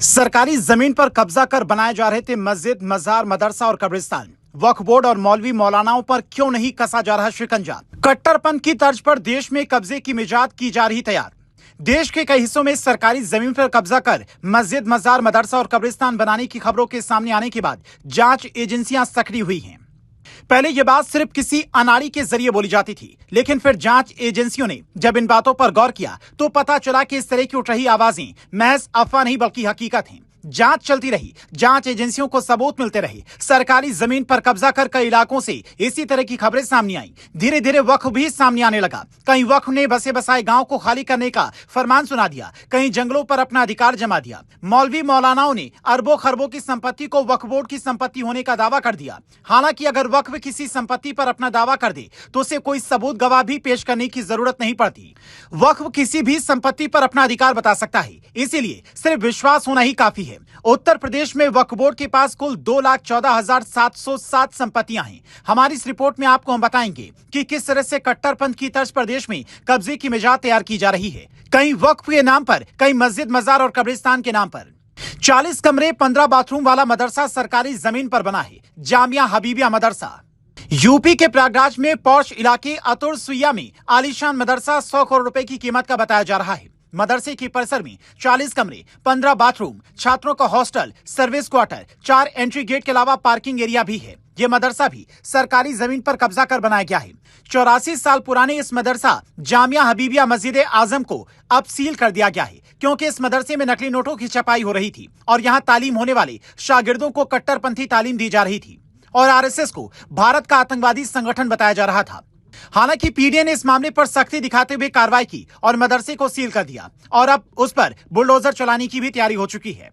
सरकारी जमीन पर कब्जा कर बनाए जा रहे थे मस्जिद, मजार, मदरसा और कब्रिस्तान। वक्फ बोर्ड और मौलवी मौलानाओं पर क्यों नहीं कसा जा रहा शिकंजा? कट्टरपंथ की तर्ज पर देश में कब्जे की मिजाद की जा रही तैयार। देश के कई हिस्सों में सरकारी जमीन पर कब्जा कर मस्जिद, मजार, मदरसा और कब्रिस्तान बनाने की खबरों के सामने आने के बाद जांच एजेंसियां सक्रिय हुई हैं। पहले यह बात सिर्फ किसी अनाड़ी के जरिए बोली जाती थी, लेकिन फिर जांच एजेंसियों ने जब इन बातों पर गौर किया तो पता चला कि इस तरह की उठ रही आवाजें महज अफवाह नहीं बल्कि हकीकत हैं। जांच चलती रही, जांच एजेंसियों को सबूत मिलते रहे। सरकारी जमीन पर कब्जा कर कई इलाकों से इसी तरह की खबरें सामने आई। धीरे धीरे वक्फ भी सामने आने लगा। कहीं वक्फ ने बसे बसाए गांव को खाली करने का फरमान सुना दिया, कहीं जंगलों पर अपना अधिकार जमा दिया। मौलवी मौलानाओं ने अरबों खरबों की संपत्ति को वक्फ बोर्ड की संपत्ति होने का दावा कर दिया। हालांकि अगर वक्फ किसी संपत्ति पर अपना दावा कर दे तो उसे कोई सबूत गवाह भी पेश करने की जरूरत नहीं पड़ती। वक्फ किसी भी संपत्ति पर अपना अधिकार बता सकता है, इसीलिए सिर्फ विश्वास होना ही काफी है। उत्तर प्रदेश में वक्फ बोर्ड के पास कुल 2,14,707 संपत्तियां हैं। हमारी इस रिपोर्ट में आपको हम बताएंगे कि किस तरह से कट्टरपंथ की तर्ज पर देश में कब्जे की मिजाज तैयार की जा रही है। कहीं वक्फ के नाम पर, कहीं मस्जिद, मजार और कब्रिस्तान के नाम पर। 40 कमरे 15 बाथरूम वाला मदरसा सरकारी जमीन पर बना है। जामिया हबीबिया मदरसा। यूपी के प्रयागराज में पौष इलाके अतुर सुइया में आलीशान मदरसा 100 करोड़ रुपए की कीमत का बताया जा रहा है। मदरसे के परिसर में 40 कमरे, 15 बाथरूम, छात्रों का hostel, service quarter, 4 entry gate के अलावा पार्किंग एरिया भी है। यह मदरसा भी सरकारी जमीन पर कब्जा कर बनाया गया है। 84 साल पुराने इस मदरसा जामिया हबीबिया मस्जिद आजम को अब सील कर दिया गया है, क्योंकि इस मदरसे में नकली नोटों की छपाई हो रही थी और यहाँ तालीम होने वाले शागिर्दों को कट्टरपंथी तालीम दी जा रही थी और आरएसएस को भारत का आतंकवादी संगठन बताया जा रहा था। हालांकि पीडीए ने इस मामले पर सख्ती दिखाते हुए कार्रवाई की और मदरसे को सील कर दिया और अब उस पर बुलडोजर चलाने की भी तैयारी हो चुकी है।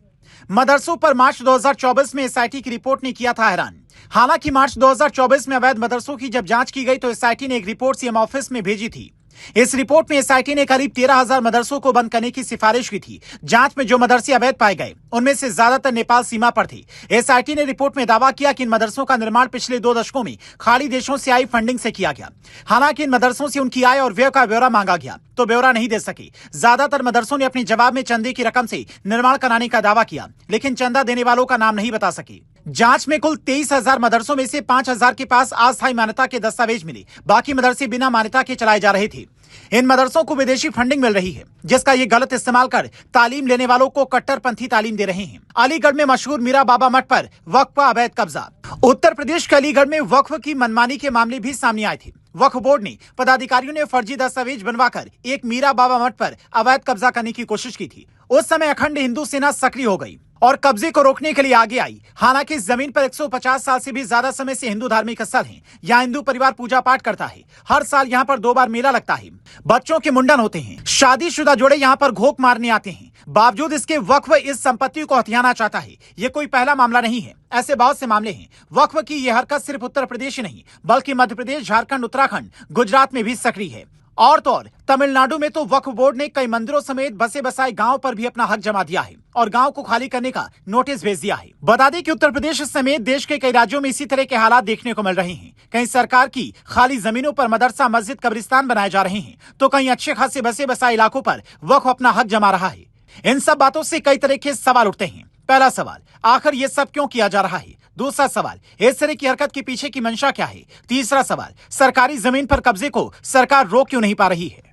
मदरसों पर मार्च 2024 में एसआईटी की रिपोर्ट ने किया था हैरान। हालांकि मार्च 2024 में अवैध मदरसों की जब जांच की गई तो एसआईटी ने एक रिपोर्ट सीएम ऑफिस में भेजी थी। इस रिपोर्ट में एसआईटी ने करीब 13,000 मदरसों को बंद करने की सिफारिश की थी। जांच में जो मदरसे अवैध पाए गए उनमें से ज्यादातर नेपाल सीमा पर थे। एसआईटी ने रिपोर्ट में दावा किया कि इन मदरसों का निर्माण पिछले 2 दशकों में खाड़ी देशों से आई फंडिंग से किया गया। हालांकि इन मदरसों से उनकी आय और व्यय का ब्यौरा मांगा गया तो ब्यौरा नहीं दे सके। ज्यादातर मदरसों ने अपने जवाब में चंदे की रकम से निर्माण कराने का दावा किया, लेकिन चंदा देने वालों का नाम नहीं बता सके। जांच में कुल 23,000 मदरसों में से 5,000 के पास अस्थायी मान्यता के दस्तावेज मिले। बाकी मदरसे बिना मान्यता के चलाए जा रहे थे। इन मदरसों को विदेशी फंडिंग मिल रही है, जिसका ये गलत इस्तेमाल कर तालीम लेने वालों को कट्टरपंथी तालीम दे रहे हैं। अलीगढ़ में मशहूर मीरा बाबा मठ पर वक्फ का अवैध कब्जा। उत्तर प्रदेश के अलीगढ़ में वक्फ की मनमानी के मामले भी सामने आए थे। वक्फ बोर्ड ने पदाधिकारियों ने फर्जी दस्तावेज बनवाकर एक मीरा बाबा मठ पर अवैध कब्जा करने की कोशिश की थी। उस समय अखंड हिंदू सेना सक्रिय हो गई और कब्जे को रोकने के लिए आगे आई। हालांकि इस जमीन पर 150 साल से भी ज्यादा समय से हिंदू धार्मिक स्थल है। यहाँ हिंदू परिवार पूजा पाठ करता है। हर साल यहाँ पर 2 बार मेला लगता है। बच्चों के मुंडन होते हैं। शादीशुदा जोड़े यहाँ पर घोक मारने आते हैं। बावजूद इसके वक्फ इस संपत्ति को हथियाना चाहता है। ये कोई पहला मामला नहीं है, ऐसे बहुत से मामले हैं। वक्फ की यह हरकत सिर्फ उत्तर प्रदेश ही नहीं बल्कि मध्य प्रदेश, झारखंड, उत्तराखंड, गुजरात में भी सक्रिय है। और तो और तमिलनाडु में तो वक्फ बोर्ड ने कई मंदिरों समेत बसे बसाए गांव पर भी अपना हक जमा दिया है और गांव को खाली करने का नोटिस भेज दिया है। बता दें कि उत्तर प्रदेश समेत देश के कई राज्यों में इसी तरह के हालात देखने को मिल रहे हैं। कहीं सरकार की खाली जमीनों पर मदरसा, मस्जिद, कब्रिस्तान बनाए जा रहे हैं तो कहीं अच्छे खासे बसे बसाए इलाकों पर वक्फ अपना हक जमा रहा है। इन सब बातों से कई तरह के सवाल उठते हैं। पहला सवाल, आखिर ये सब क्यों किया जा रहा है? दूसरा सवाल, इस तरह की हरकत के पीछे की मंशा क्या है? तीसरा सवाल, सरकारी जमीन पर कब्जे को सरकार रोक क्यों नहीं पा रही है?